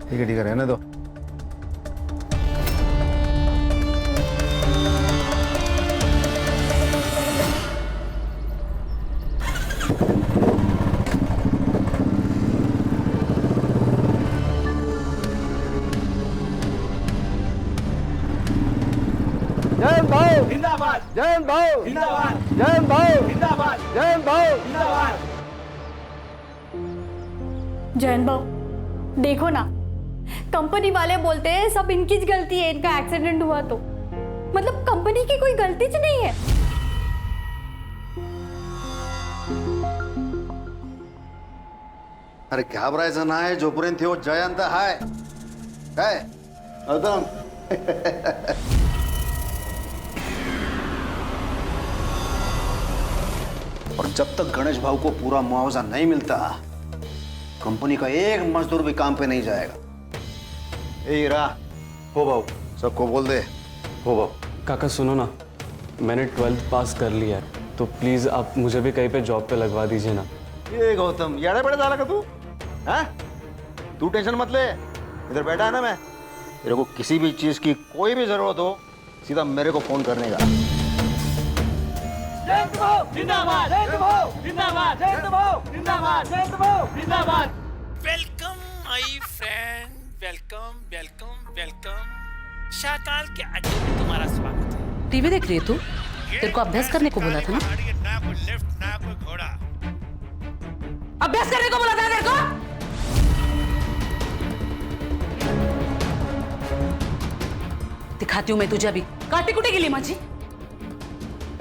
ठीक है रहने दो। जयंत भाऊ जिंदाबाद, जयंत भाऊ जिंदाबाद, जयंत भाऊ जिंदाबाद, जयंत भाऊ जिंदाबाद। जयंत भाऊ देखो ना, कंपनी वाले बोलते हैं सब इनकी गलती है, इनका एक्सीडेंट हुआ तो मतलब कंपनी की कोई गलती ज नहीं है। अरे घाबरायचं नाही, जोपर्यंत हो जयंत हाय काय गौतम। और जब तक गणेश भाऊ को पूरा मुआवजा नहीं मिलता कंपनी का एक मजदूर भी काम पे नहीं जाएगा। ए हीरा, हो भाऊ। सबको बोल दे। हो भाऊ। काका सुनो ना, मैंने 12th पास कर लिया है, तो प्लीज आप मुझे भी कहीं पे जॉब पे लगवा दीजिए ना। ये गौतम याड़ा बड़े डाला का तू? हाँ? तू टेंशन मत ले, इधर बैठा है ना मैं। तेरे को किसी भी चीज की कोई भी जरूरत हो सीधा मेरे को फोन करने का। जयंत भाऊ जिंदाबाद, जयंत भाऊ जिंदाबाद, जयंत भाऊ जिंदाबाद, जयंत भाऊ जिंदाबाद। Welcome my friend, welcome welcome welcome. Shakaal के अड्डे में तुम्हारा स्वागत है। टीवी देख रही है तू? तेरे को अभ्यास करने को बोला था ना? ना कोई लिफ्ट ना कोई घोड़ा। अभ्यास करने को बोला था तेरे को? दिखाती हूँ मैं तुझे अभी काटी कुटी गिली माझी।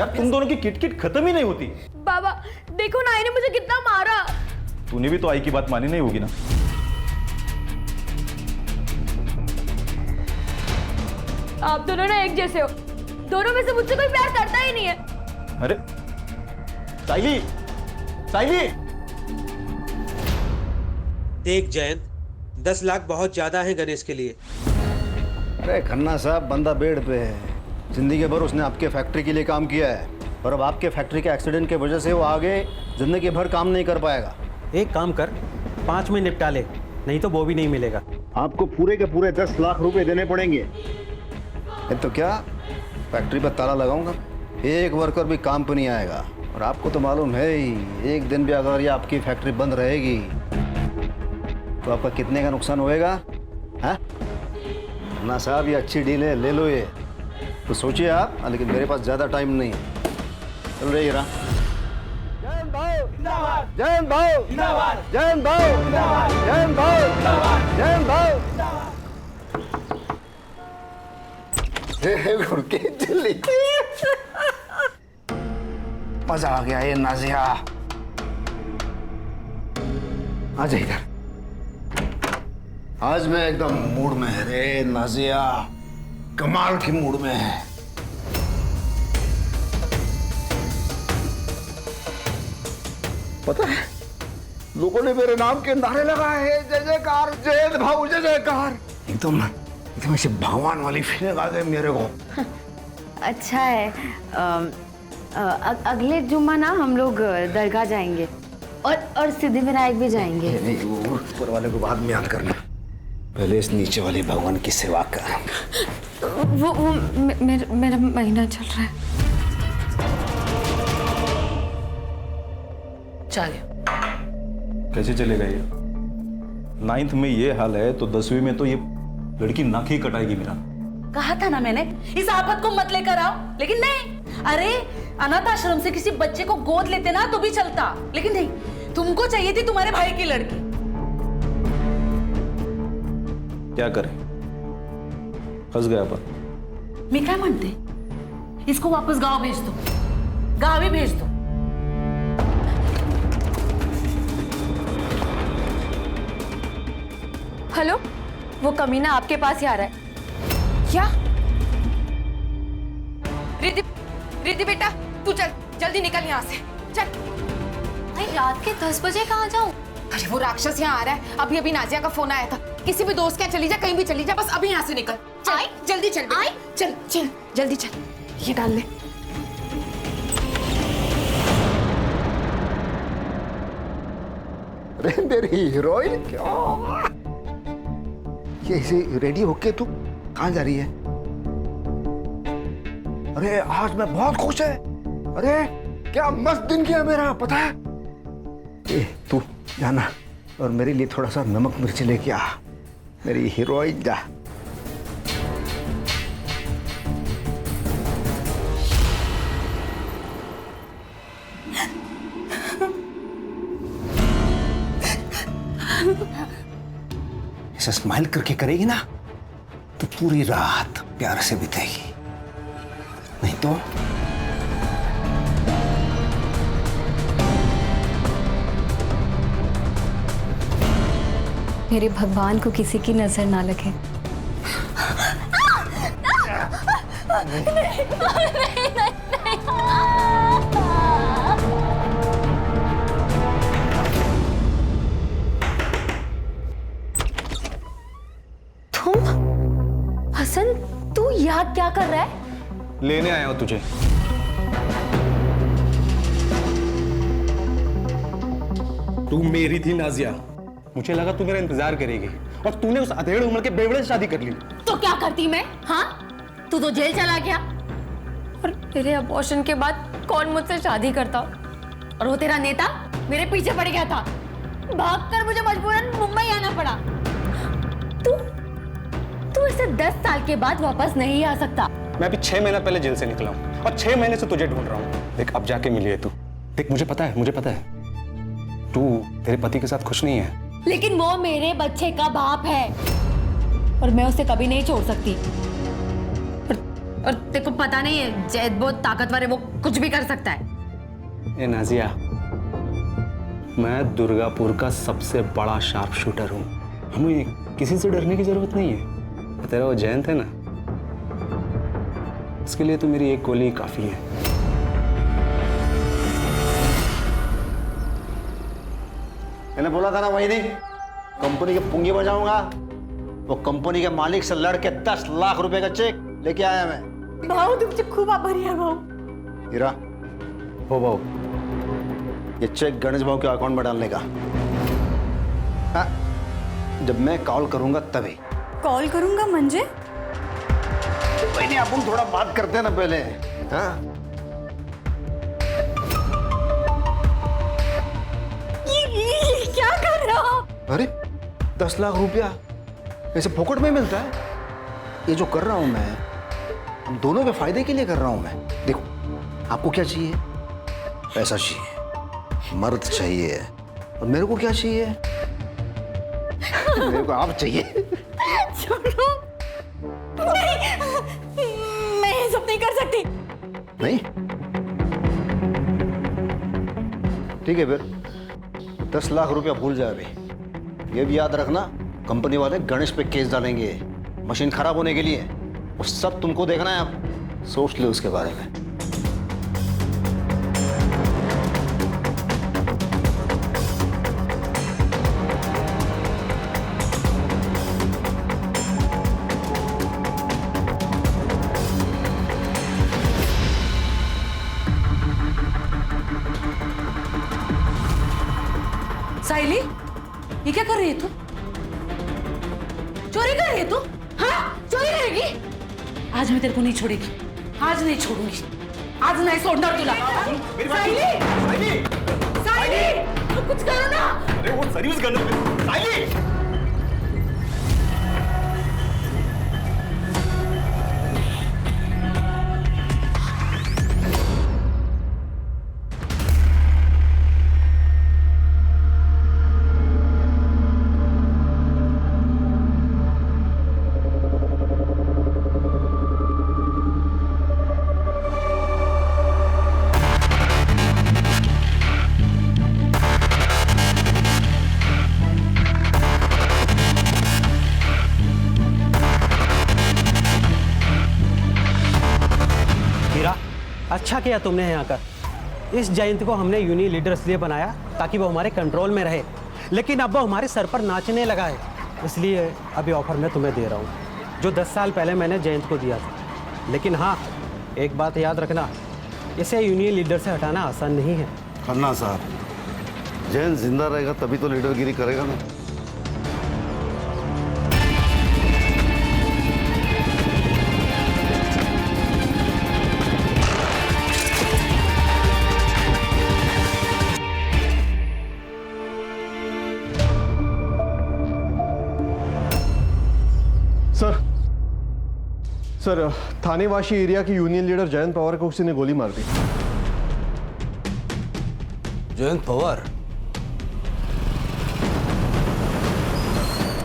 यार तुम दोनों की किटकिट खत्म ही नहीं होती। बाबा देखो ना, इन्हें मुझे कितना मारा। तूने भी तो आई की बात मानी नहीं होगी ना। आप दोनों ना एक जैसे हो, दोनों में से मुझसे कोई प्यार करता ही नहीं है। अरे साइली, साइली। देख जयंत, 10 लाख बहुत ज्यादा है गणेश के लिए। अरे खन्ना साहब, बंदा बेड पे है, जिंदगी भर उसने आपके फैक्ट्री के लिए काम किया है और अब आपके फैक्ट्री के एक्सीडेंट की वजह से वो आगे जिंदगी भर काम नहीं कर पाएगा। एक काम कर, 5 में निपटा ले, नहीं तो वो भी नहीं मिलेगा। आपको पूरे के पूरे 10 लाख रुपए देने पड़ेंगे। ये तो क्या, फैक्ट्री पर ताला लगाऊंगा, एक वर्कर भी काम पर नहीं आएगा। और आपको तो मालूम है ही, एक दिन भी अगर ये आपकी फैक्ट्री बंद रहेगी तो आपका कितने का नुकसान होएगा? हाँ ना साहब, ये अच्छी डील है, ले लो ये। तो सोचिए आप, लेकिन मेरे पास ज़्यादा टाइम नहीं है। चल रही हीरा। जयंत भाऊ जिंदाबाद, जयंत भाऊ जिंदाबाद, जयंत भाऊ जिंदाबाद, जयंत भाऊ जिंदाबाद, जयंत भाऊ। जिंदाबाद। घुड़के चली। मजा आ गया ये नाजिया। आ जा इधर। आज मैं एकदम मूड में है रे नाजिया, कमाल की मूड में है। पता है, लोगों ने मेरे नाम के नारे लगाए हैं, जय जयकार जयंत भाऊ जय जयकार। एकदम एकदम ऐसे भगवान वाली फीलिंग आ गई मेरे को। अच्छा है। अगले जुम्मा ना हम लोग दरगाह जाएंगे और सिद्धिविनायक भी जाएंगे। नहीं, वो ऊपर वाले को बाद में याद करना, पहले इस नीचे वाले भगवान की सेवा कर। वो मेरा महीना चल रहा है। चल कैसे चलेगा ये? 9th में ये हाल है तो 10वीं में तो ये लड़की नाक ही कटाएगी मेरा। कहा था ना मैंने, इस आफत को मत लेकर आओ, लेकिन नहीं। अरे अनाथ आश्रम से किसी बच्चे को गोद लेते ना तो भी चलता, लेकिन नहीं, तुमको चाहिए थी तुम्हारे भाई की लड़की। क्या करें, फंस गया अपन। मैं क्या मानते, इसको वापस गांव भेज दो, गांव ही भेज दो। हेलो, वो कमीना आपके पास ही आ रहा है क्या? रिद्धि, रिद्धि बेटा तू चल, जल्दी निकल यहाँ से, चल। भाई रात के 10 बजे कहाँ जाऊँ? अरे वो राक्षस यहाँ आ रहा है, अभी अभी नाजिया का फोन आया था। किसी भी दोस्त क्या चली जा, कहीं भी चली जा, बस अभी यहाँ से निकल। चल जल्दी चल बेटा, चल चल जल्दी चल, ये डाल ले। अरे मेरी हीरोइन क्या? ये ऐसे रेडी होके तू कहाँ जा रही है? अरे आज मैं बहुत खुश है। अरे क्या मस्त दिन किया मेरा, पता है? ए तू जाना और मेरे लिए थोड़ा सा नमक मिर्च लेके आ, मेरी हीरोइन जा। ऐसे स्माइल करके करेगी ना तो पूरी रात प्यार से बीतेगी, नहीं तो मेरे भगवान को किसी की नजर ना लगे। तुम हसन, तू यहाँ क्या कर रहा है? लेने आया हूं तुझे। तू मेरी थी नाजिया, मुझे लगा तू मेरा इंतजार करेगी और तूने उस अधेड़ उम्र के बेवड़े से शादी कर ली। तो क्या करती मैं? हाँ, तू तो जेल चला गया। और तेरे अबॉर्शन के बाद कौन मुझसे शादी करता? और वो तेरा नेता मेरे पीछे पड़ गया था, भागकर मुझे मजबूरन मुंबई आना पड़ा। तू ऐसे 10 साल के बाद वापस नहीं आ सकता। मैं अभी 6 महीना पहले जेल से निकला हूँ और 6 महीने से तुझे ढूंढ रहा हूँ। देख अब जाके मिली है तू। देख मुझे पता है तू तेरे पति के साथ खुश नहीं है, लेकिन वो मेरे बच्चे का बाप है और मैं उसे कभी नहीं छोड़ सकती। और तेरे को पता नहीं है, जैद बहुत ताकतवर है, वो कुछ भी कर सकता है। ए नाजिया, मैं दुर्गापुर का सबसे बड़ा शार्प शूटर हूँ, हमें किसी से डरने की जरूरत नहीं है। तेरा वो जयंत है ना, इसके लिए तो मेरी एक गोली काफी है। मैंने बोला था ना वही नहीं, कंपनी के पुंगी बजाऊंगा। वो कंपनी के मालिक से लड़के 10 लाख रुपए का चेक लेके आया मैं। भाऊ तुमचे खूप आभारी आहे भाऊ। हीरा, हो भाऊ, ये चेक गणेश भाऊ के अकाउंट में डालने का। हाँ, जब मैं कॉल करूंगा तभी। कॉल करूंगा म्हणजे? कोई नहीं, अपन थोड़ा बात करते हैं ना पहले। हाँ क्या कर रहा हो? अरे 10 लाख रुपया ऐसे फोकट में मिलता है? ये जो कर रहा हूं मैं, हम दोनों के फायदे के लिए कर रहा हूं मैं। देखो, आपको क्या चाहिए? पैसा चाहिए, मर्द चाहिए, और मेरे को क्या चाहिए? मेरे को आप चाहिए। छोड़ो, नहीं, मैं ये सब नहीं कर सकती। नहीं? ठीक है फिर 10 लाख रुपया भूल जाए अभी। ये भी याद रखना, कंपनी वाले गणेश पे केस डालेंगे मशीन खराब होने के लिए। वो सब तुमको देखना है, आप सोच लो उसके बारे में। साइली, ये क्या कर रही है तू? चोरी कर रही है तू? हाँ, चोरी करेगी? आज मैं तेरे को नहीं छोड़ेगी, आज नहीं छोड़ूंगी, आज नहीं छोड़ना तुला। साइली, साइली, कुछ करो ना। अरे वो सर्विस करने पे साइली। अच्छा किया तुमने यहाँ कर। इस जयंत को हमने यूनियन लीडर इसलिए बनाया ताकि वो हमारे कंट्रोल में रहे, लेकिन अब वो हमारे सर पर नाचने लगा है। इसलिए अभी ऑफर मैं तुम्हें दे रहा हूँ जो 10 साल पहले मैंने जयंत को दिया था। लेकिन हाँ, एक बात याद रखना, इसे यूनियन लीडर से हटाना आसान नहीं है। खन्ना साहब, जयंत जिंदा रहेगा तभी तो लीडरगिरी करेगा ना। सर, थानेवासी एरिया के यूनियन लीडर जयंत पवार को किसी ने गोली मार दी। जयंत पवार?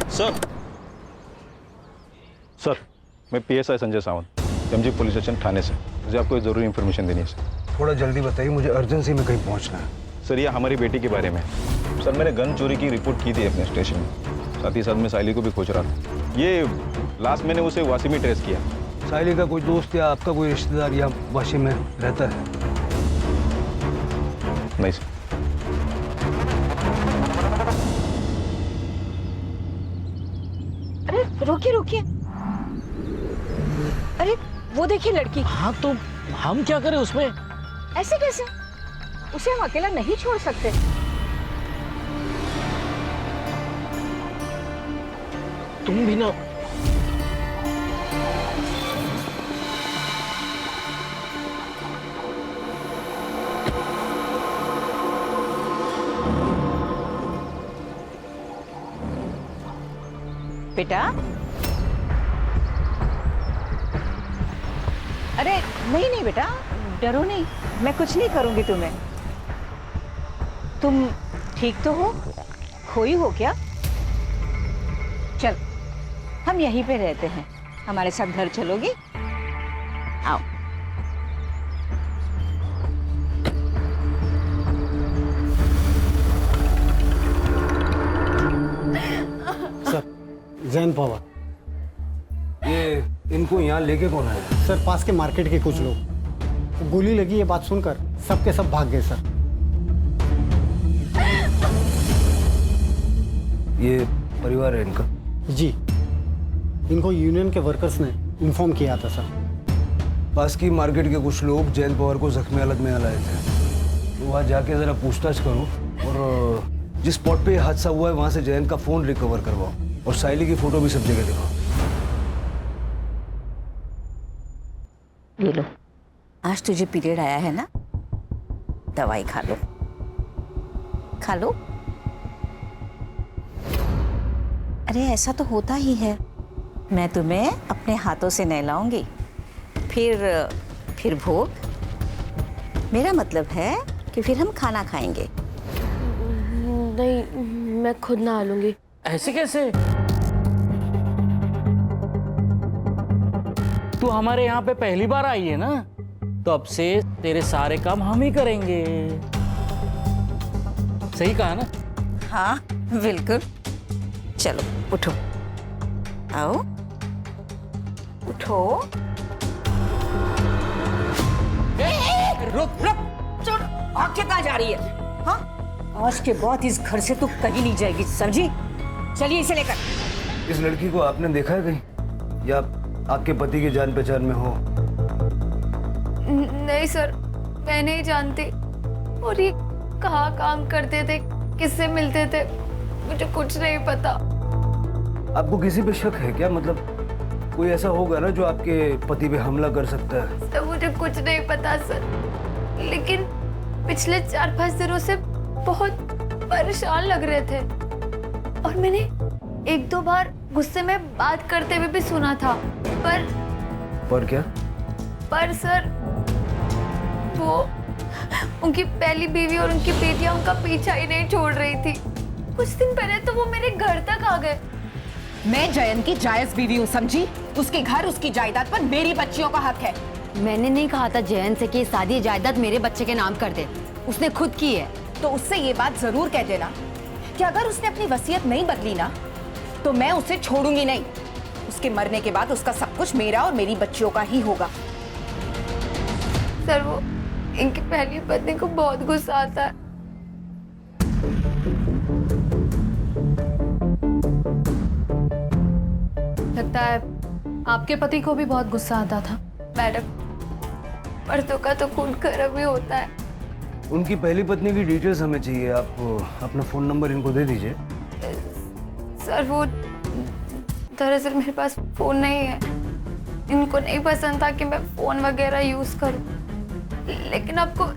सर, मैं PSI Sanjay Sawant, MG police station Thane से। मुझे आपको एक ज़रूरी इन्फॉर्मेशन देनी है सर। थोड़ा जल्दी बताइए, मुझे अर्जेंसी में कहीं पहुंचना है। सर, ये हमारी बेटी के बारे में। सर, मैंने गन चोरी की रिपोर्ट की थी अपने स्टेशन में। साथ ही साथ मैं साइली को भी खोज रहा था। ये लास्ट मैंने उसे वासी में ट्रेस किया। साइली का कोई दोस्त या आपका कोई रिश्तेदार या वाशी में रहता है? नहीं सर। अरे रोकिए रोकिए, अरे वो देखिए लड़की। हाँ तो हम क्या करें उसमें? ऐसे कैसे? उसे हम अकेला नहीं छोड़ सकते। तुम भी ना। बेटा, अरे नहीं नहीं बेटा, डरो नहीं, मैं कुछ नहीं करूंगी तुम्हें। तुम ठीक तो हो? खोई हो क्या? चल, हम यहीं पे रहते हैं, हमारे साथ घर चलोगी? आओ। सर, जयंत पवार। ये इनको यहाँ लेके कौन आया? सर, पास के मार्केट के कुछ लोग। गोली लगी ये बात सुनकर सबके सब भाग गए सर। ये परिवार है इनका? जी, इनको यूनियन के वर्कर्स ने इन्फॉर्म किया था सर। पास की मार्केट के कुछ लोग जयंत पवार को जख्मी हालत में लाए थे, तो वहाँ जाके जरा पूछताछ करो और जिस स्पॉट पे हादसा हुआ है वहाँ से जयंत का फोन रिकवर करवाओ और साइली की फोटो भी सब जगह दिखाओ। ये लो, आज तुझे पीरियड आया है ना, दवाई खा लो, खा लो। अरे ऐसा तो होता ही है, मैं तुम्हें अपने हाथों से नहलाऊंगी, फिर भोग। मेरा मतलब है कि फिर हम खाना खाएंगे। नहीं, मैं खुद नहा लूंगी। ऐसे कैसे? तू हमारे यहाँ पे पहली बार आई है ना, तो अब से तेरे सारे काम हम ही करेंगे। सही कहा ना? हाँ बिल्कुल। चलो उठो, आओ उठो। रुक रुक, छोड़, आंखें कहाँ जा रही है? हाँ, आज के बाद इस घर से तू कहीं नहीं जाएगी, समझी? चलिए इसे लेकर। इस लड़की को आपने देखा है कहीं, या आपके पति की जान पहचान में हो? नहीं सर, मैं नहीं जानती। और ये कहाँ काम करते थे, किससे मिलते थे, मुझे कुछ नहीं पता। आपको किसी पे शक है क्या? मतलब कोई ऐसा होगा ना जो आपके पति पे हमला कर सकता है? सर, मुझे कुछ नहीं पता सर, लेकिन पिछले 4-5 दिनों से बहुत परेशान लग रहे थे और मैंने 1-2 बार गुस्से में बात करते हुए भी सुना था। पर क्या? पर सर, वो उनकी पहली बीवी और उनकी बेटियां उनका पीछा ही नहीं छोड़ रही थी। कुछ दिन पहले तो वो मेरे घर तक आ गए। मैं जयंत की जायज बीवी हूँ, समझी? उसके घर, उसकी जायदाद पर मेरी बच्चियों का हक है। मैंने नहीं कहा था जयंत से कि शादी जायदाद मेरे बच्चे के नाम कर दे, उसने खुद की है। तो उससे ये बात जरूर कह देना कि अगर उसने अपनी वसीयत नहीं बदली ना, तो मैं उसे छोड़ूंगी नहीं। उसके मरने के बाद उसका सब कुछ मेरा और मेरी बच्चियों का ही होगा। सर, वो इनकी पहली पत्नी को बहुत गुस्सा आता है। लगता है आपके पति को भी बहुत गुस्सा आता था। मैडम, मर्दों का तो खून गर्म ही होता है। उनकी पहली पत्नी की डिटेल्स हमें चाहिए। आप अपना फोन नंबर इनको दे दीजिए। सर, वो दरअसल मेरे पास फोन नहीं है। इनको नहीं पसंद था कि मैं फोन वगैरह यूज करूं, लेकिन आपको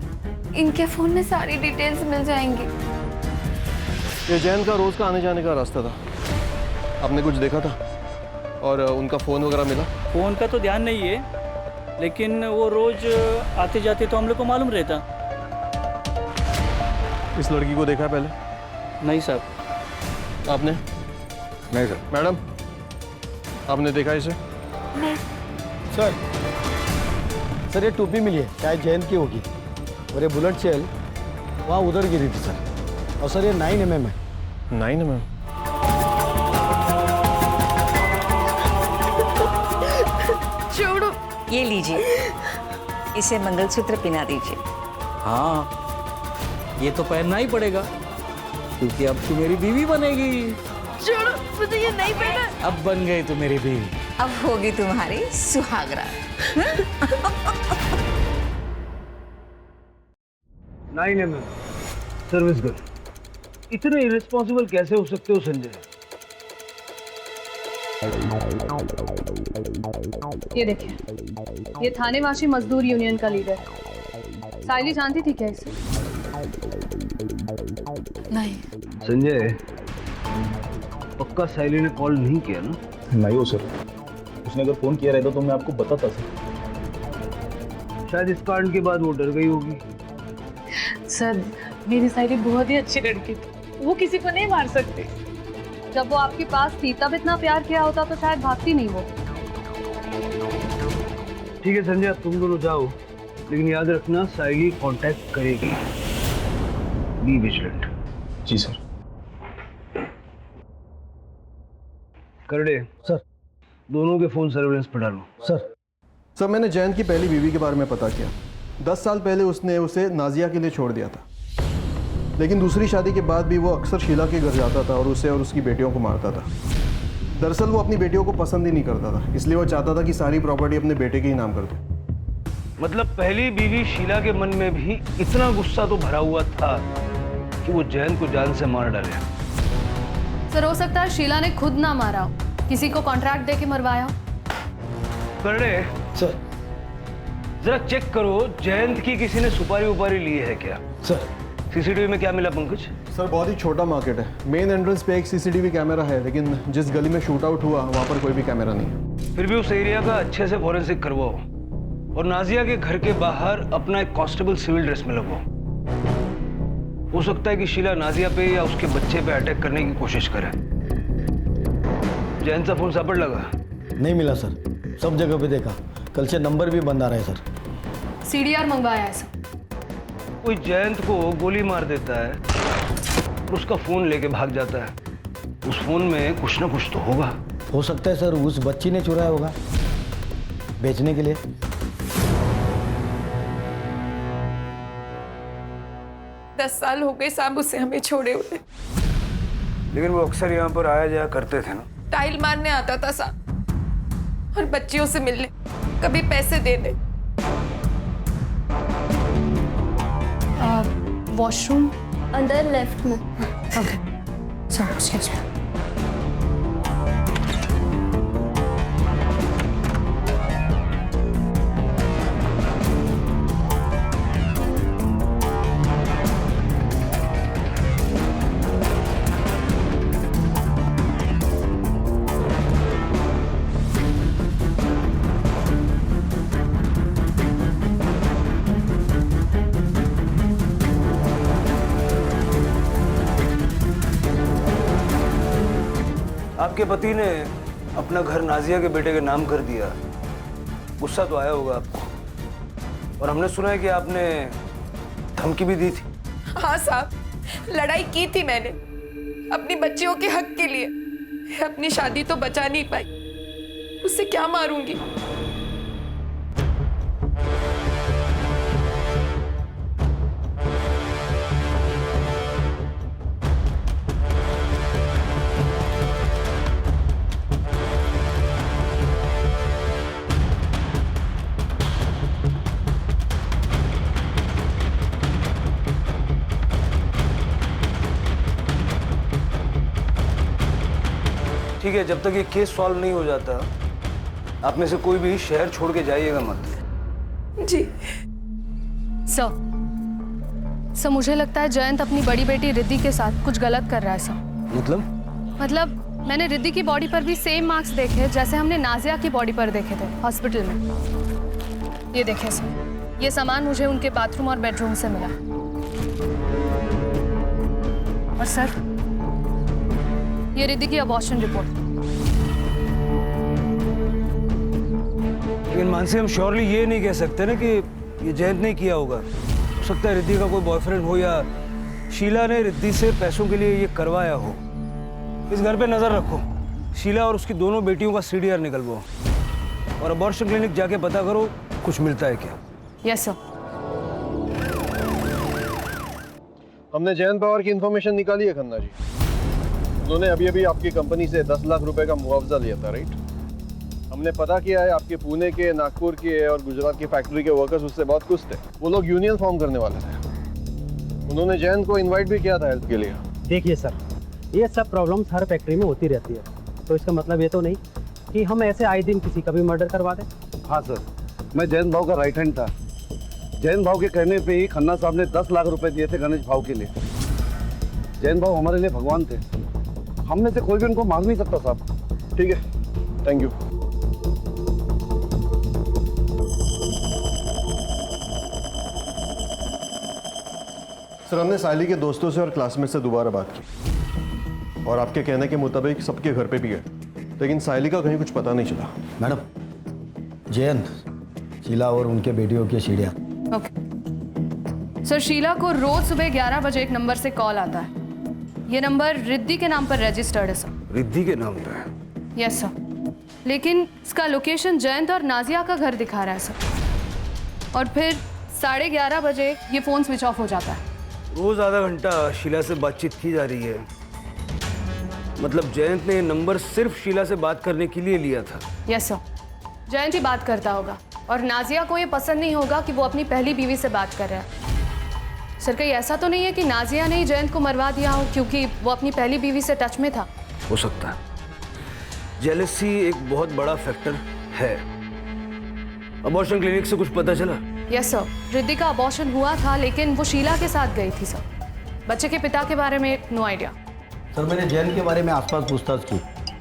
इनके फोन में सारी डिटेल्स मिल जाएंगी। ये जैन का रोज का आने जाने का रास्ता था, आपने कुछ देखा था? और उनका फ़ोन वगैरह मिला? फ़ोन का तो ध्यान नहीं है, लेकिन वो रोज आते जाते तो हम लोग को मालूम रहता। इस लड़की को देखा है पहले? नहीं साहब। आपने? नहीं सर। मैडम, आपने देखा इसे? नहीं सर ये टोपी मिली है, शायद जयंत की होगी, और ये बुलेट शेल वहाँ उधर गिरी थी सर। और सर ये 9mm है। 9mm? छोड़ो। ये लीजिए, इसे मंगलसूत्र पहना दीजिए। हाँ, ये तो पहनना ही पड़ेगा, क्योंकि अब तू मेरी बीवी बनेगी। छोड़ो, मुझे ये नहीं पहना। अब बन गई तू मेरी बीवी। अब होगी तुम्हारी सुहागरा। 9mm सर्विस गर्ल, इतने इरेस्पॉन्सिबल कैसे हो सकते हो संजय? ये देखिए, ये थानेवासी मजदूर यूनियन का लीडर है। साइली जानती थी क्या इसे? नहीं। संजय, पक्का साइली ने कॉल नहीं किया ना? नहीं हो सर, उसने अगर फ़ोन किया रहता तो मैं आपको बताता सर। शायद इस कांड के बाद वो डर गई होगी। सर, मेरी साइली बहुत ही अच्छी लड़की थी, वो किसी को नहीं मार सकती। जब वो आपके पास थी तब इतना प्यार किया होता तो शायद भागती नहीं वो। ठीक है संजय, तुम दोनों जाओ, लेकिन याद रखना साइली कांटेक्ट करेगी। Be vigilant. जी सर। करडे सर, दोनों के फोन सर्वेलेंस पर डालो। सर, मैंने जयंत की पहली बीवी के बारे में पता किया। 10 साल पहले उसने उसे नाजिया के लिए छोड़ दिया था, लेकिन दूसरी शादी के बाद भी वो अक्सर शीला के घर जाता था और उसे और उसकी बेटियों को मारता था। दरअसल वो अपनी बेटियों को पसंद ही नहीं करता था, इसलिए वो चाहता था कि सारी प्रॉपर्टी अपने बेटे के ही नाम कर दो। मतलब पहली बीवी शीला के मन में भी इतना गुस्सा तो भरा हुआ था कि वो जयंत को जान से मार डाले। सर, हो सकता है शीला ने खुद ना मारा हो, किसी को कॉन्ट्रैक्ट दे के मरवाया हो। करडे सर, जरा चेक करो जयंत की किसी ने सुपारी उपारी ली है क्या? सर, सीसीटीवी में क्या मिला पंकज? सर, बहुत ही छोटा मार्केट है। मेन एंट्रेंस पे एक सीसीटीवी कैमरा है, लेकिन जिस गली में शूट आउट हुआ वहाँ पर कोई भी कैमरा नहीं है। फिर भी उस एरिया का अच्छे से फॉरेंसिक करवाओ और नाजिया के घर के बाहर अपना एक कांस्टेबल सिविल ड्रेस में लगवाओ। हो सकता है कि शीला नाजिया पे या उसके बच्चे पे अटैक करने की कोशिश करे। जयंत का फोन सापड़ लगा? नहीं मिला सर, सब जगह पे देखा, कल से नंबर भी बंद आ रहा है सर। सीडीआर मंगवाया है सर। कोई जयंत को गोली मार देता है और उसका फोन लेके भाग जाता है, उस फोन में कुछ ना कुछ तो होगा। हो सकता है सर उस बच्ची ने चुराया होगा बेचने के लिए। दस साल हो गए साहब उसे हमें छोड़े हुए। लेकिन वो अक्सर यहाँ पर आया जाया करते थे ना? टाइल मारने आता था साहब और बच्चियों से मिलने, कभी पैसे देने। वॉशरूम अंदर लेफ्ट में। Okay sir, excuse me. आपके पति ने अपना घर नाजिया के बेटे के नाम कर दिया, गुस्सा तो आया होगा आपको। और हमने सुना है कि आपने धमकी भी दी थी। हाँ साहब, लड़ाई की थी मैंने अपनी बच्चियों के हक के लिए। अपनी शादी तो बचा नहीं पाई, उससे क्या मारूंगी। ठीक है, जब तक ये केस सॉल्व नहीं हो जाता आप में से कोई भी शहर छोड़ के जाइएगा मत। जी सर, मुझे लगता है जयंत अपनी बड़ी बेटी रिद्धि के साथ कुछ गलत कर रहा है सर। मतलब मैंने रिद्धि की बॉडी पर भी सेम मार्क्स देखे जैसे हमने नाजिया की बॉडी पर देखे थे हॉस्पिटल में। ये देखें सर, ये सामान मुझे उनके बाथरूम और बेडरूम से मिला। और सर, ये रिद्धि की अबॉर्शन रिपोर्ट। लेकिन मानसी, हम श्योरली ये नहीं कह सकते ना कि ये जयंत ने किया होगा। हो सकता है रिद्धि का कोई बॉयफ्रेंड हो या शीला ने रिद्धि से पैसों के लिए ये करवाया हो। इस घर पे नजर रखो, शीला और उसकी दोनों बेटियों का CDR निकलवाओ और अबॉर्शन क्लिनिक जाके पता करो कुछ मिलता है क्या। Yes sir. हमने जयंत पवार की इंफॉर्मेशन निकाली है खन्ना जी। उन्होंने अभी अभी आपकी कंपनी से 10 लाख रुपए का मुआवजा लिया था, राइट? हमने पता किया है आपके पुणे के, नागपुर के और गुजरात की फैक्ट्री के वर्कर्स उससे बहुत खुश थे। वो लोग यूनियन फॉर्म करने वाले थे। उन्होंने जयंत को इनवाइट भी किया था हेल्प के लिए। देखिए सर, ये सब प्रॉब्लम्स हर फैक्ट्री में होती रहती है, तो इसका मतलब ये तो नहीं कि हम ऐसे आए दिन किसी का भी मर्डर करवा दें। हाँ सर, मैं जयंत भाव का राइट हैंड था। जयंत भाव के कहने पे ही खन्ना साहब ने 10 लाख रुपए दिए थे गणेश भाव के लिए। जयंत भाव हमारे लिए भगवान थे, हमने से कोई भी उनको मांग नहीं सकता साहब। ठीक है, थैंक यू। सर, हमने साइली के दोस्तों से और क्लासमेट से दोबारा बात की और आपके कहने के मुताबिक सबके घर पे भी गए, लेकिन साइली का कहीं कुछ पता नहीं चला। मैडम, जयंत, शीला और उनके बेटियों की सीढ़ियाँ। ओके सर, शीला को रोज सुबह 11 बजे एक नंबर से कॉल आता है। ये नंबर रिद्धि के नाम पर रजिस्टर्ड है सर। रिद्धि के नाम पे? यस सर, लेकिन इसका लोकेशन जयंत और नाजिया का घर दिखा रहा है सर। और फिर 11:30 बजे ये फोन स्विच ऑफ हो जाता है। रोज आधा घंटा शीला से बातचीत की जा रही है, मतलब जयंत ने ये नंबर सिर्फ शीला से बात करने के लिए लिया था। यस सर, जयंत ही बात करता होगा और नाजिया को ये पसंद नहीं होगा कि वो अपनी पहली बीवी से बात कर रहा है। सर, कहीं ऐसा तो नहीं है कि नाजिया ने ही जयंत को मरवा दिया हो क्योंकि वो अपनी पहली बीवी से टच में था? हो सकता है, जेलसी एक बहुत बड़ा फैक्टर है। अबॉर्शन क्लिनिक से कुछ पता चला? यस सर, रिद्धि का अबॉर्शन हुआ था लेकिन वो शीला के साथ गई थी सर। बच्चे के पिता के बारे में नो आइडिया। सर, मैंने जयंत के बारे में आसपास पूछताछ की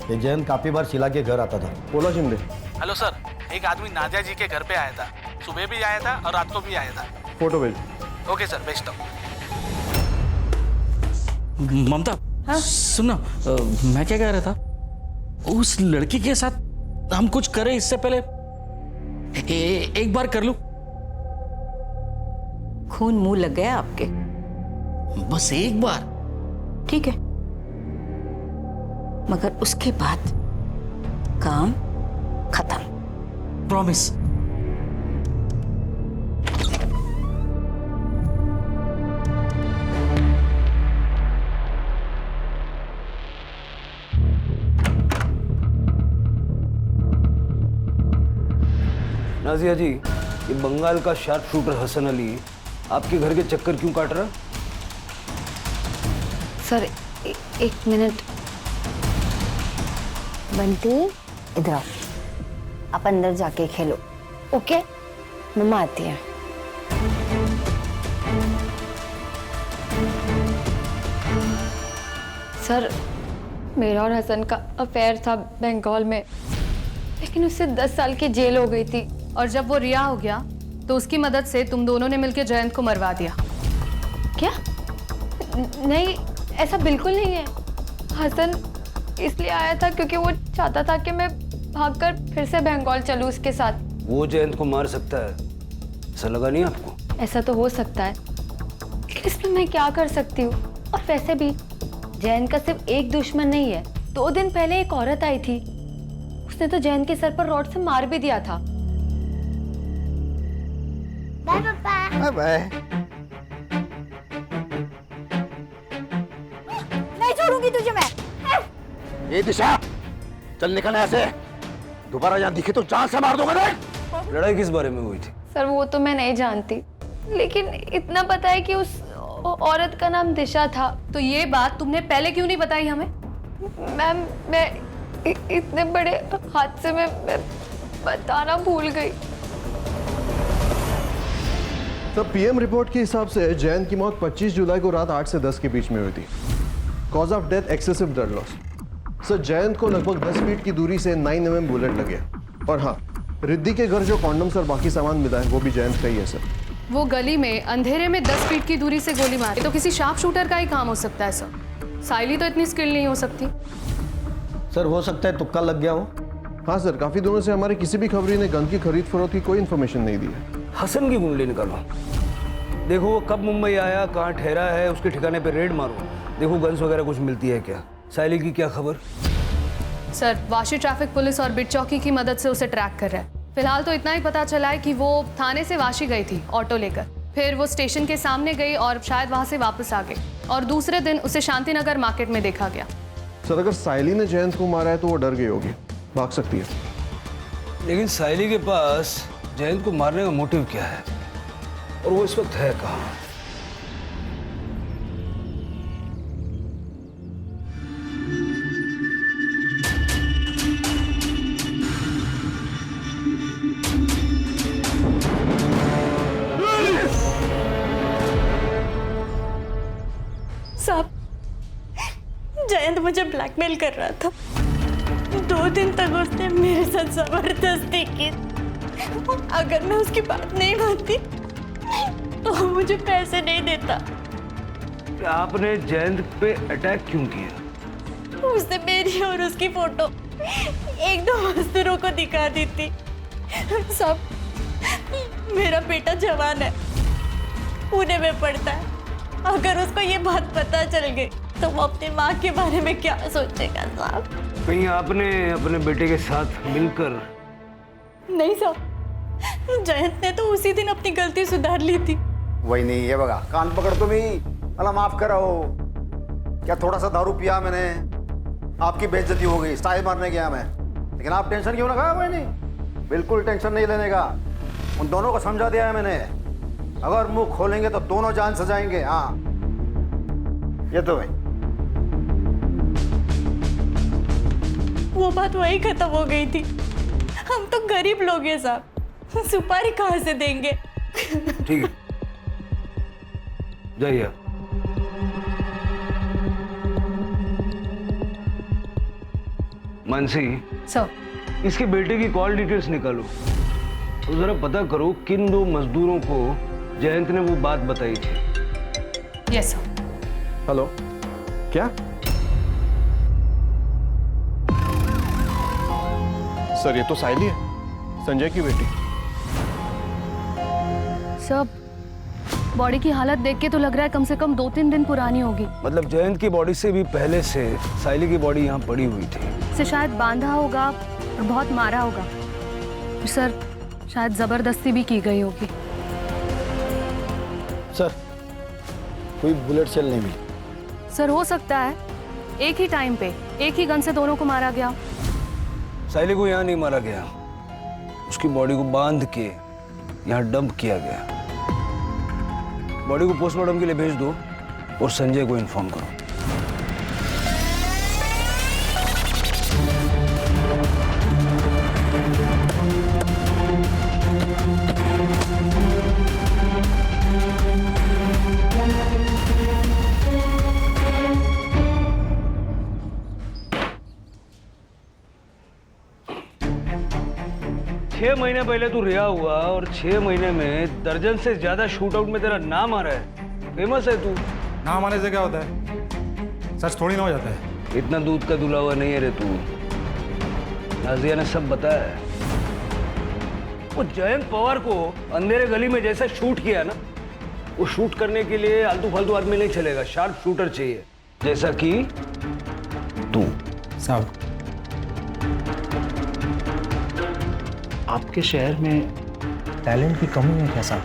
कि जयंत काफी बार शीला के घर आता था। बोला शिंदे। हेलो सर, एक आदमी नादिया जी के घर पे आया था, सुबह भी आया था और रात को भी आया था। फोटो भेज। ओके सर, भेजता हूँ। ममता, हाँ? सुनना, मैं क्या कह रहा था, उस लड़की के साथ हम कुछ करें इससे पहले एक बार कर लूं। खून मुंह लग गया आपके? बस एक बार। ठीक है, मगर उसके बाद काम खत्म। प्रॉमिस। नाजिया जी, ये बंगाल का शार्प शूटर हसन अली आपके घर के चक्कर क्यों काट रहा? सर, एक मिनट। बंटी, इधर आओ, आप अंदर जाके खेलो। ओके, मम्मा आती है। सर, मेरा और हसन का अफेयर था बंगाल में, लेकिन उससे 10 साल की जेल हो गई थी। और जब वो रिहा हो गया तो उसकी मदद से तुम दोनों ने मिलकर जयंत को मरवा दिया। क्या? नहीं, ऐसा बिल्कुल नहीं है। हसन इसलिए आया था क्योंकि वो चाहता था कि मैं भागकर फिर से बंगाल चलूं उसके साथ। वो जयंत को मार सकता है, ऐसा लगा नहीं आपको? ऐसा तो हो सकता है, लेकिन इसमें मैं क्या कर सकती हूँ? और वैसे भी जयंत का सिर्फ एक दुश्मन नहीं है। 2 दिन पहले एक औरत आई थी, उसने तो जयंत के सर पर रॉड से मार भी दिया था। बाय पापा। बाय। नहीं छोड़ूंगी तुझे मैं। ये दिशा, चल निकल यहाँ से। दोबारा यहाँ दिखे तो जान से मार दूंगा। देख। लड़ाई किस बारे में हुई थी? सर, वो तो मैं नहीं जानती, लेकिन इतना पता है कि उस औरत का नाम दिशा था। तो ये बात तुमने पहले क्यों नहीं बताई हमें? मैम, मैं इतने बड़े हादसे में मैं बताना भूल गई। तब पीएम रिपोर्ट के हिसाब से जयंत की मौत 25 जुलाई को रात 8 से 10 के बीच में हुई थी। Cause of death excessive blood loss. Sir Jayant को लगभग 10 फीट की दूरी से 9 mm बुलेट लगे। और हाँ, रिद्धि के घर जो कॉन्डम्स और बाकी सामान मिला है वो भी जयंत का ही है सर। वो गली में अंधेरे में 10 फीट की दूरी से गोली मारी तो किसी शार्प शूटर का ही काम हो सकता है सर। साइली तो इतनी स्किल नहीं हो सकती। सर हो सकता है तुक्का लग गया हो। हाँ सर, काफी दिनों से हमारे किसी भी खबरी ने गन की खरीद फरोख्त की कोई इन्फॉर्मेशन नहीं दी है। हसन की कुंडली निकालो, देखो वो कब मुंबई आया, कहाँ ठहरा है, उसके ठिकाने पे रेड मारो, देखो गन्स वगैरह कुछ मिलती है क्या। साइली की क्या खबर? सर वाशी ट्रैफिक पुलिस और बिट चौकी की मदद से उसे ट्रैक कर रहा है। फिलहाल तो इतना ही पता चला है कि वो थाने से वाशी गई थी ऑटो लेकर, फिर वो स्टेशन के सामने गई और शायद वहां से वापस आ गई और दूसरे दिन उसे शांतिनगर मार्केट में देखा गया। सर अगर साइली ने जयंत को मारा है तो वो डर गई होगी, भाग सकती है। लेकिन साइली के पास जयंत को मारने का मोटिव क्या है और वो इस वक्त है कहाँ? साहब, जयंत मुझे ब्लैकमेल कर रहा था। 2 दिन तक उसने मेरे साथ जबरदस्ती की। अगर मैं उसकी बात नहीं मानती तो वो मुझे पैसे नहीं देता। आपने जयंत पे अटैक क्यों किया? उसने मेरी और उसकी फोटो 1-2 मजदूरों को दिखा दी थी। सब, मेरा बेटा जवान है, पुणे में पढ़ता है। अगर उसको ये बात पता चल गई तो वो अपनी माँ के बारे में क्या सोचेगा साहब? कहीं आपने अपने बेटे के साथ मिलकर? नहीं साहब, जयंत ने तो उसी दिन अपनी गलती सुधार ली थी। वही नहीं, ये बगा कान पकड़ तुम ही। अल्लाह माफ करो, क्या थोड़ा सा दारू पिया मैंने, आपकी बेइज्जती हो गई, स्टाइल मारने गया मैं। लेकिन आप टेंशन क्यों लगा? वही नहीं, बिल्कुल टेंशन नहीं लेने का। उन दोनों को समझा दिया है मैंने, अगर मुंह खोलेंगे तो दोनों जान से जाएंगे। हाँ ये तो भाई, वो बात वही खत्म हो गई थी। हम तो गरीब लोग हैं साहब, सुपारी कहाँ से देंगे? ठीक है, जाइए। मानसी सर, इसके बेटे की कॉल डिटेल्स निकालो तो जरा पता करो किन 2 मजदूरों को जयंत ने वो बात बताई थी। Yes sir. हेलो, क्या? सर ये तो साइली है, संजय की बेटी। सर बॉडी की हालत देख के तो लग रहा है कम से कम 2-3 दिन पुरानी होगी। मतलब जयंत की बॉडी से भी पहले से साइली की बॉडी यहाँ पड़ी हुई थी। इसे शायद बांधा होगा और बहुत मारा होगा। और सर शायद जबरदस्ती भी की गई होगी। सर कोई बुलेट सेल नहीं मिली। सर हो सकता है एक ही टाइम पे एक ही गन से दोनों को मारा गया। साइली को यहाँ नहीं मारा गया, उसकी बॉडी को बांध के यहाँ डंप किया गया। बॉडी को पोस्टमार्टम के लिए भेज दो और संजय को इन्फॉर्म करो। छह महीने पहले तू रिहा हुआ और 6 महीने में दर्जन से ज्यादा शूट आउट में तेरा नाम आ रहा है। फेमस है तू। नाम आने से क्या होता है? सच थोड़ी ना हो जाता है। इतना दूध का दुला हुआ नहीं है रे तू। नाजिया ने सब बताया है। वो जयंत पवार को अंधेरे गली में जैसा शूट किया ना, वो शूट करने के लिए आलतू फालतू आदमी नहीं चलेगा, शार्प शूटर चाहिए, जैसा कि तू। साहब आपके शहर में टैलेंट की कमी है क्या साहब?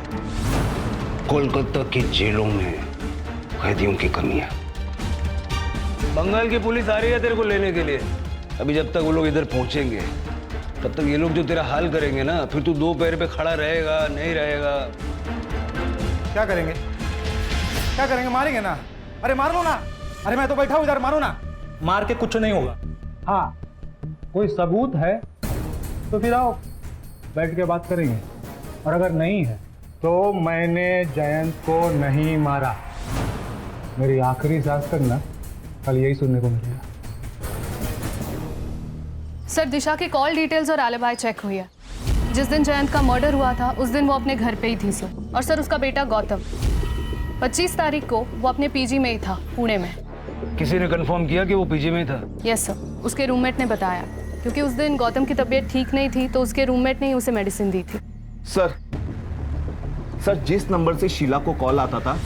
कोलकाता की जेलों में कैदियों की कमी है। बंगाल की पुलिस आ रही है तेरे को लेने के लिए। अभी जब तक वो लोग इधर पहुंचेंगे तब तक ये लोग जो तेरा हाल करेंगे ना, फिर तू 2 पैर पे खड़ा रहेगा नहीं रहेगा। क्या करेंगे? क्या करेंगे? मारेंगे ना। अरे मार लो ना। अरे मैं तो बैठा हूँ इधर, मारो ना। मार के कुछ नहीं होगा। हाँ, कोई सबूत है तो फिर आओ बैठ के बात करेंगे, और अगर नहीं है तो मैंने जयंत को नहीं मारा। मेरी आखिरी सांस तक ना कल यही सुनने को मिलेगा। सर, दिशा की कॉल डिटेल्स और एलिबाई चेक हुई है। जिस दिन जयंत का मर्डर हुआ था उस दिन वो अपने घर पे ही थी सर। और सर, उसका बेटा गौतम 25 तारीख को वो अपने पीजी में ही था, पुणे में। किसी ने कंफर्म किया कि वो पीजी में था? यस सर, उसके रूममेट ने बताया, क्योंकि उस दिन गौतम की तबीयत ठीक नहीं थी तो उसके रूममेट ने ही उसे मेडिसिन दी थी। सर जिस नंबर से शीला को कॉल आता था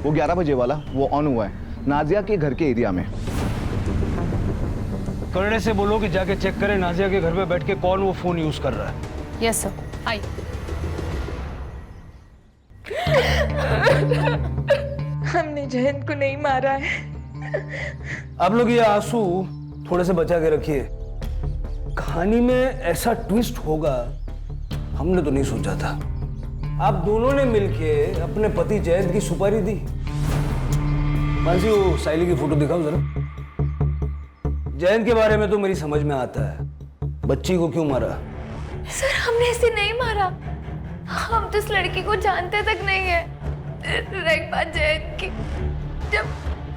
वो 11 बजे वाला वो ऑन हुआ है नाजिया के घर के एरिया में। करने से बोलो कि जाके चेक करें नाजिया के घर पे बैठ के कौन वो फोन यूज कर रहा है। यस सर, आइए। हमने जयंत को नहीं मारा है। आप लोग ये आंसू थोड़े से बचा के रखिए। कहानी में ऐसा ट्विस्ट होगा हमने तो नहीं सोचा था। आप दोनों ने मिलके अपने पति जयंत की सुपारी दी। मानसी, वो साइली की फोटो दिखाओ जरा। जयंत के बारे में तो मेरी समझ में आता है, बच्ची को क्यों मारा? सर, हमने इसे नहीं मारा। हम तो इस लड़की को जानते तक नहीं है। एक बात जयंत की, जब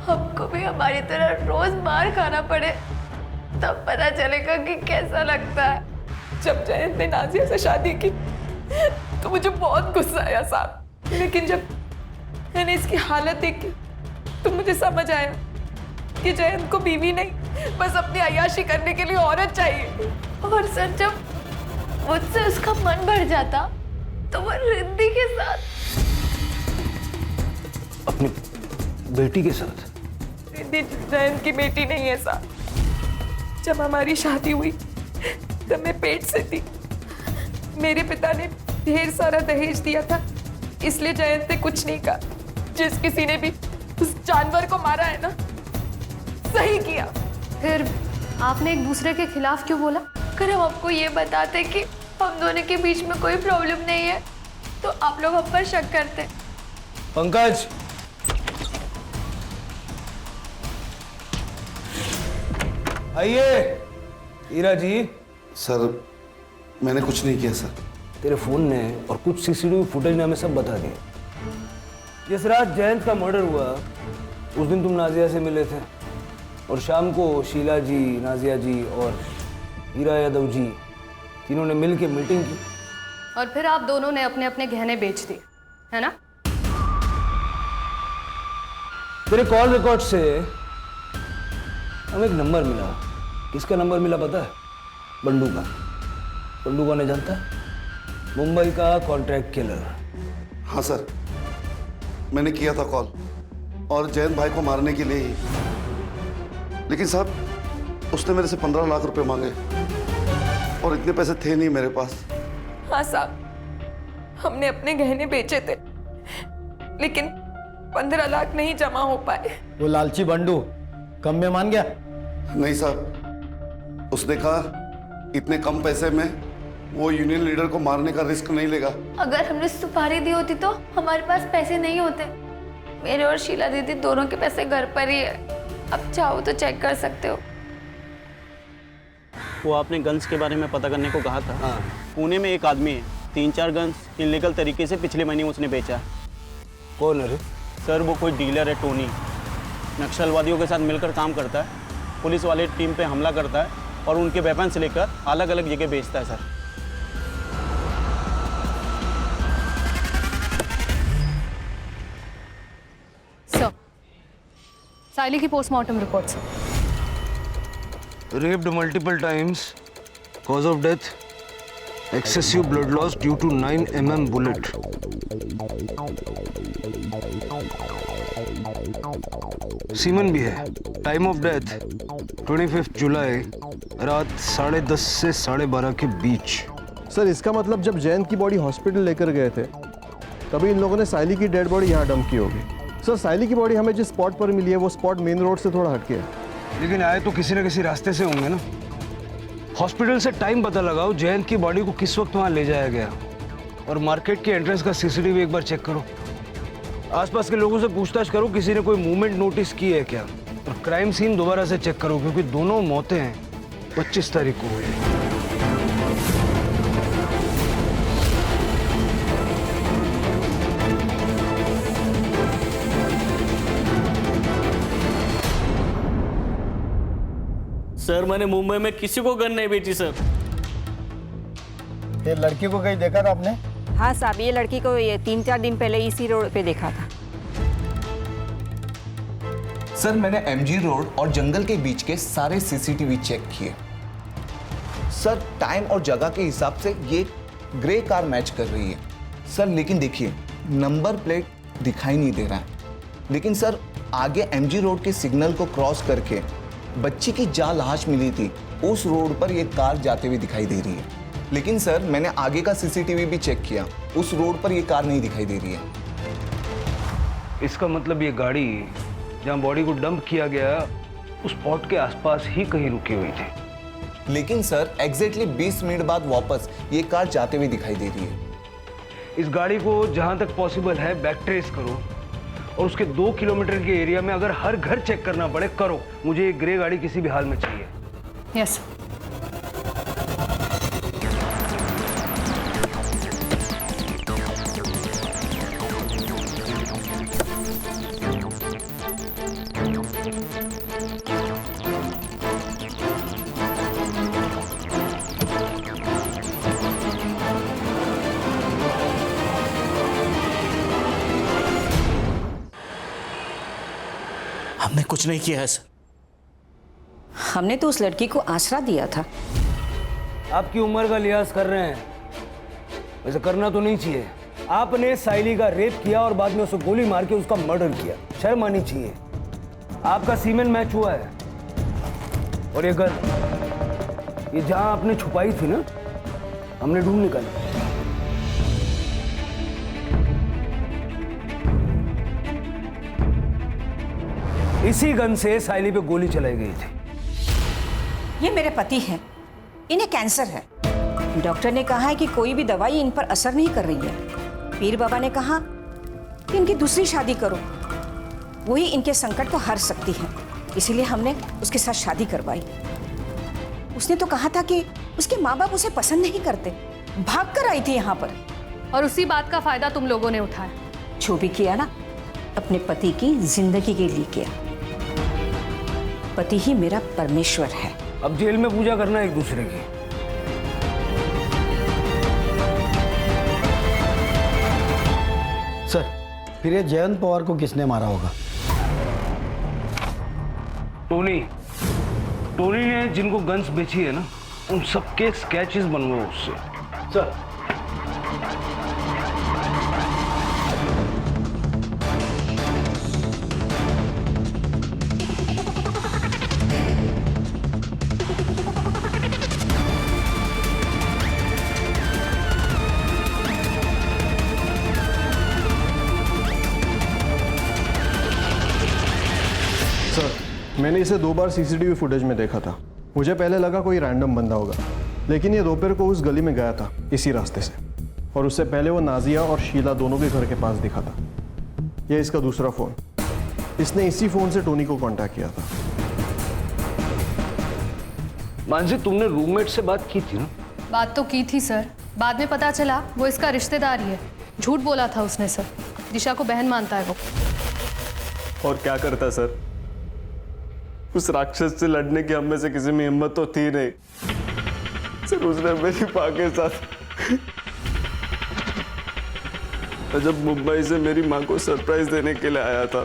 हमको भी हमारी तरह रोज मार खाना पड़े तब पता चलेगा कि कैसा लगता है। जब जयंत ने नाजिया से शादी की तो मुझे बहुत गुस्सा आया साहब, लेकिन जब मैंने इसकी हालत देखी तो मुझे समझ आया कि जयंत को बीवी नहीं, बस अपनी अय्याशी करने के लिए औरत चाहिए। और सर, जब मुझसे उसका मन भर जाता तो वो रिद्धि के साथ, अपनी बेटी के साथ? रिद्धि जयंत की बेटी नहीं है साहब। जब हमारी शादी हुई तब मैं पेट से थी। मेरे पिता ने ढेर सारा दहेज दिया था, इसलिए जयंत ने कुछ नहीं कहा। जिस किसी ने भी उस जानवर को मारा है ना, सही किया। फिर आपने एक दूसरे के खिलाफ क्यों बोला? अगर हम आपको ये बताते कि हम दोनों के बीच में कोई प्रॉब्लम नहीं है तो आप लोग हम पर शक करते। पंकज, आइए। हीरा जी। सर, मैंने कुछ नहीं किया सर। तेरे फोन ने और कुछ सीसीटीवी फुटेज ने हमें सब बता दिया। जिस रात जयंत का मर्डर हुआ उस दिन तुम नाजिया से मिले थे और शाम को शीला जी, नाजिया जी और हीरा यादव जी तीनों ने मिलकर मीटिंग की। और फिर आप दोनों ने अपने अपने गहने बेच दिए, है ना? तेरे कॉल रिकॉर्ड से हमें एक नंबर मिला। किसका नंबर मिला पता है? बंडू का। बंडू कौन है जानता है? मुंबई का कॉन्ट्रैक्ट किलर। हाँ सर, मैंने किया था कॉल और जयंत भाई को मारने के लिए ही। लेकिन साहब, उसने मेरे से 15 लाख रुपए मांगे और इतने पैसे थे नहीं मेरे पास। हाँ साहब, हमने अपने गहने बेचे थे लेकिन 15 लाख नहीं जमा हो पाए। वो लालची बंडू कम में मान गया? नहीं साहब, उसने कहा इतने कम पैसे में वो यूनियन लीडर को मारने का रिस्क नहीं लेगा। अगर हमने सुपारी दी होती तो हमारे पास पैसे नहीं होते। मेरे और शीला दीदी दोनों के पैसे घर पर ही है। अब चाहो तो चेक कर सकते हो। वो आपने गन्स के बारे में पता करने को कहा था। हाँ। पुणे में एक आदमी है, 3-4 गन्स इलीगल तरीके से पिछले महीने उसने बेचा। कौन है रे? सर, वो कोई डीलर है, टोनी। नक्सलवादियों के साथ मिलकर काम करता है, पुलिस वाले टीम पे हमला करता है और उनके वेपन्स लेकर अलग अलग जगह बेचता है सर। साइली की पोस्टमार्टम रिपोर्ट से raped multiple times, cause of death excessive blood loss due to 9 mm bullet. Semen भी है। टाइम ऑफ डेथ 25 जुलाई रात 10:30 से 12:30 के बीच। सर, इसका मतलब जब जयंत की बॉडी हॉस्पिटल लेकर गए थे तभी इन लोगों ने साइली की डेड बॉडी यहाँ डंप की होगी। सर, साइली की बॉडी हमें जिस स्पॉट पर मिली है वो स्पॉट मेन रोड से थोड़ा हटके है। लेकिन आए तो किसी न किसी रास्ते से होंगे ना। हॉस्पिटल से टाइम पता लगाओ, जयंत की बॉडी को किस वक्त वहां ले जाया गया, और मार्केट के एंट्रेंस का सीसीटीवी एक बार चेक करो। आसपास के लोगों से पूछताछ करो, किसी ने कोई मूवमेंट नोटिस की है क्या, और क्राइम सीन दोबारा से चेक करो क्योंकि दोनों मौतें 25 तारीख को हुई हैं। सर मैंने मुंबई में किसी को गन नहीं बेची सर। ये लड़की को कहीं देखा था आपने? हाँ साहब, ये लड़की को ये 3-4 दिन पहले इसी रोड पे देखा था। सर मैंने एमजी रोड और जंगल के बीच के सारे सीसीटीवी चेक किए। सर टाइम और जगह के हिसाब से ये ग्रे कार मैच कर रही है सर, लेकिन देखिए नंबर प्लेट दिखाई नहीं दे रहा है। लेकिन सर आगे एमजी रोड के सिग्नल को क्रॉस करके बच्ची की जहाँ लाश मिली थी उस रोड पर ये कार जाते हुए दिखाई दे रही है। लेकिन सर मैंने आगे का सीसीटीवी भी चेक किया, उस रोड पर ये कार नहीं दिखाई दे रही है। इसका मतलब ये गाड़ी जहाँ बॉडी को डंप किया गया उस स्पॉट के आसपास ही कहीं रुकी हुई थी। लेकिन सर एग्जैक्टली 20 मिनट बाद वापस ये कार जाते हुए दिखाई दे रही है। इस गाड़ी को जहाँ तक पॉसिबल है बैक ट्रेस करो और उसके 2 किलोमीटर के एरिया में अगर हर घर चेक करना पड़े करो। मुझे ये ग्रे गाड़ी किसी भी हाल में चाहिए। यस। हमने कुछ नहीं किया है सर। हमने तो उस लड़की को आसरा दिया था। आपकी उम्र का लिहाज कर रहे हैं, वैसे करना तो नहीं चाहिए। आपने साइली का रेप किया और बाद में उसे गोली मार के उसका मर्डर किया, शर्म आनी चाहिए। आपका सीमेन मैच हुआ है और ये गन ये जहां आपने छुपाई थी ना, हमने ढूंढ निकाली। इसी गन से साइली पे गोली चलाई गई थी। ये मेरे पति हैं, इन्हें कैंसर है। डॉक्टर ने कहा है कि कोई भी दवाई इन पर असर नहीं कर रही है। पीर बाबा ने कहा कि इनकी दूसरी शादी करो, वही इनके संकट को हर सकती है। इसीलिए हमने उसके साथ शादी करवाई। उसने तो कहा था कि उसके माँ बाप उसे पसंद नहीं करते, भाग कर आई थी यहाँ पर। और उसी बात का फायदा तुम लोगों ने उठाया। जो भी किया ना, अपने पति की जिंदगी के लिए किया। पति ही मेरा परमेश्वर है। अब जेल में पूजा करना एक दूसरे की। सर फिर ये जयंत पवार को किसने मारा होगा? टोनी ने जिनको गन्स बेची है ना, उन सबके स्केचेस बनवाओ उससे। सर मैंने इसे 2 बार सीसीटीवी फुटेज में देखा था। मुझे पहले लगा कोई रैंडम बंदा होगा, लेकिन ये दोपहर को उस गली में गया था इसी रास्ते से, और उससे पहले वो नाजिया और शीला दोनों के घर के पास दिखा था। ये इसका दूसरा फ़ोन, इसने इसी फ़ोन से टोनी को कांटेक्ट किया था। मानसी, तुमने रूममेट से बात की थी ना? बात तो की थी सर, बाद में पता चला वो इसका रिश्तेदार ही है। झूठ बोला था उसने सर। दिशा को बहन मानता है वो। और क्या करता सर, उस राक्षस से लड़ने की हम में से किसी में हिम्मत तो थी नहीं सर। उसने मेरी माँ के साथ, जब मुंबई से मेरी माँ को सरप्राइज देने के लिए आया था,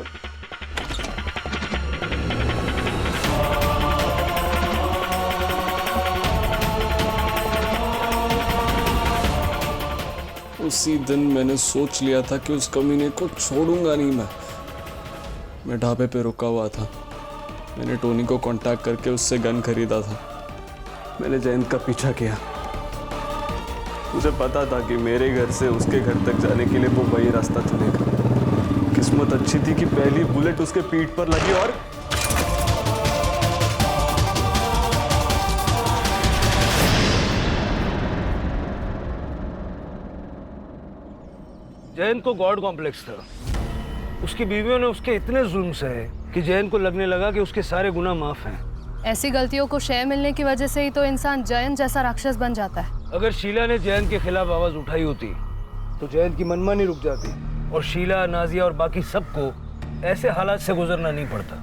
उसी दिन मैंने सोच लिया था कि उस कमीने को छोड़ूंगा नहीं। मैं ढाबे पे रुका हुआ था। मैंने टोनी को कांटेक्ट करके उससे गन खरीदा था। मैंने जयंत का पीछा किया। मुझे पता था कि मेरे घर से उसके घर तक जाने के लिए वो वही रास्ता चुनेगा। किस्मत अच्छी थी कि पहली बुलेट उसके पीठ पर लगी और जयंत को गॉड कॉम्प्लेक्स था। उसकी बीवियों ने उसके इतने जुल्म सहे कि जयंत को लगने लगा कि उसके सारे गुनाह माफ हैं। ऐसी गलतियों को शय मिलने की वजह से ही तो इंसान जयंत जैसा राक्षस बन जाता है। अगर शीला ने जयंत के खिलाफ आवाज उठाई होती तो जयंत की मनमानी रुक जाती और शीला, नाजिया और बाकी सबको ऐसे हालात से गुजरना नहीं पड़ता।